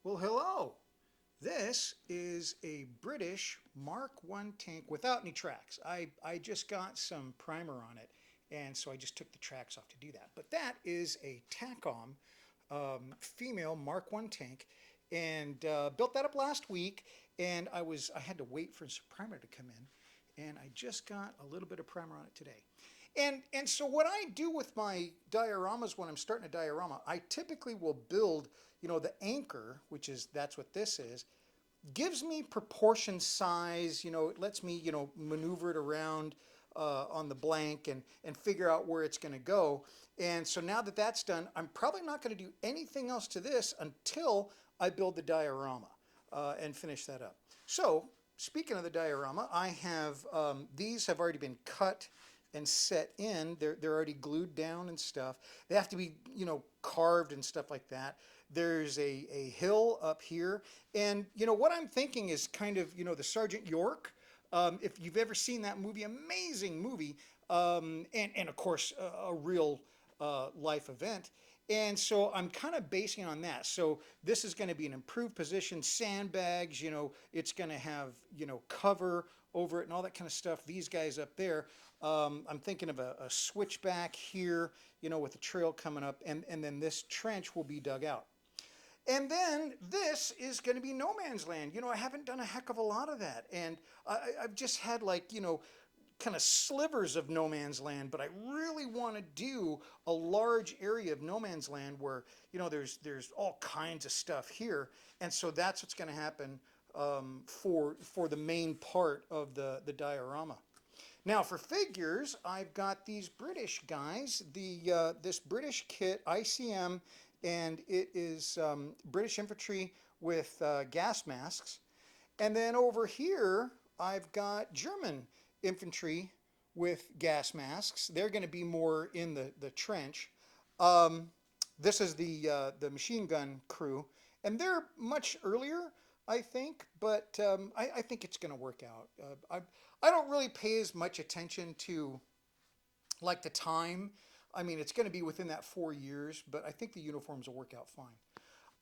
Well, hello. This is a British Mark I tank without any tracks. I just got some primer on it, and so I just took the tracks off to do that. But that is a Takom female Mark I tank, and built that up last week. And I had to wait for some primer to come in, and I just got a little bit of primer on it today. And so what I do with my dioramas when I'm starting a diorama, I typically will build, the anchor, that's what this is, gives me proportion size, it lets me, maneuver it around on the blank and figure out where it's going to go. And so now that that's done, I'm probably not going to do anything else to this until I build the diorama and finish that up. So speaking of the diorama, I have, these have already been cut and set in. They're already glued down and stuff. They have to be, carved and stuff like that. There's a hill up here. And, what I'm thinking is kind of, the Sergeant York. If you've ever seen that movie, amazing movie, and of course, a real life event. And so I'm kind of basing on that. So this is going to be an improved position, sandbags, it's going to have, cover over it and all that kind of stuff. These guys up there, I'm thinking of a switchback here, with the trail coming up, and then this trench will be dug out. And then this is going to be no man's land. I haven't done a heck of a lot of that. And I've just had like, kind of slivers of no man's land, but I really want to do a large area of no man's land where, there's all kinds of stuff here. And so that's what's going to happen for the main part of the diorama. Now for figures, I've got these British guys, this British kit, ICM, and it is British infantry with gas masks. And then over here, I've got German infantry with gas masks. They're going to be more in the trench. This is the machine gun crew, and they're much earlier, I think, but I think it's going to work out. I don't really pay as much attention to like the time. I mean, it's going to be within that 4 years, but I think the uniforms will work out fine.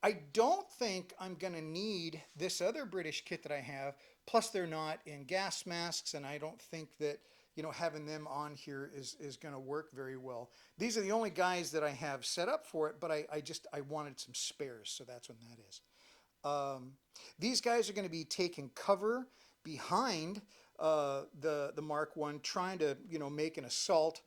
I don't think I'm going to need this other British kit that I have. Plus, they're not in gas masks, and I don't think that having them on here is going to work very well. These are the only guys that I have set up for it, but I wanted some spares, so that's what that is. These guys are going to be taking cover behind the Mark I, trying to make an assault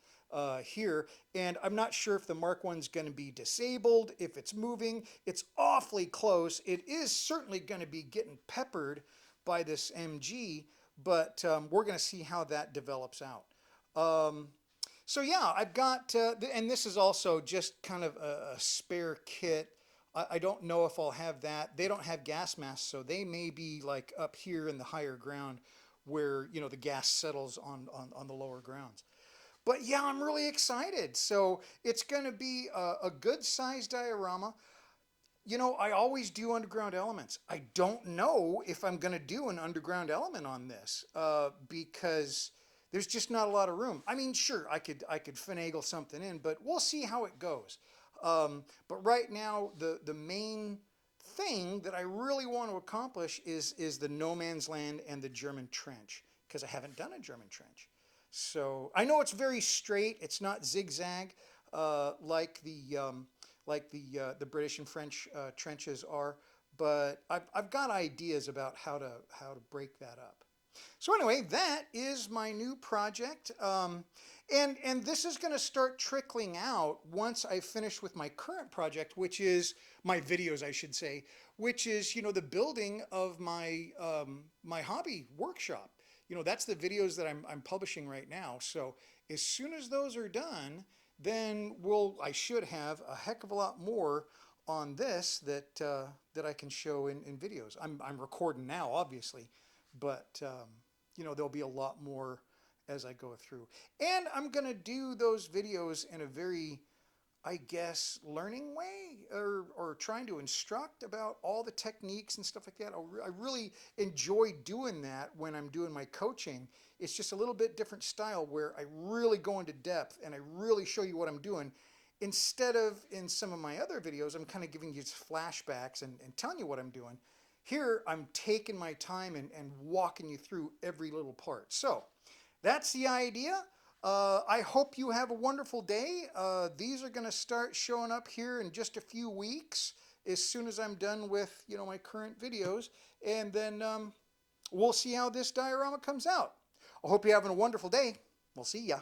here, and I'm not sure if the Mark I's going to be disabled, if it's moving. It's awfully close. It is certainly going to be getting peppered by this MG, but we're going to see how that develops out. So yeah, I've got, and this is also just kind of a spare kit. I don't know if I'll have that. They don't have gas masks, so they may be like up here in the higher ground where the gas settles on the lower grounds. But yeah, I'm really excited. So it's going to be a good sized diorama. I always do underground elements. I don't know if I'm going to do an underground element on this because there's just not a lot of room. I mean, sure, I could finagle something in, but we'll see how it goes. But right now, the main thing that I really want to accomplish is the no man's land and the German trench, because I haven't done a German trench. So I know it's very straight. It's not zigzag like the British and French trenches are, but I've got ideas about how to break that up. So anyway, that is my new project, and this is going to start trickling out once I finish with my current project, which is my videos, I should say, which is the building of my my hobby workshop. That's the videos that I'm publishing right now. So as soon as those are done, then I should have a heck of a lot more on this that I can show in videos. I'm recording now, obviously, but there'll be a lot more as I go through. And I'm gonna do those videos in a very, I guess, learning way, or trying to instruct about all the techniques and stuff like that. I really enjoy doing that when I'm doing my coaching. It's just a little bit different style where I really go into depth and I really show you what I'm doing. instead of in some of my other videos, I'm kind of giving you flashbacks and telling you what I'm doing. Here, I'm taking my time and walking you through every little part. So that's the idea. I hope you have a wonderful day. These are going to start showing up here in just a few weeks as soon as I'm done with my current videos. And then we'll see how this diorama comes out. I hope you're having a wonderful day. We'll see ya.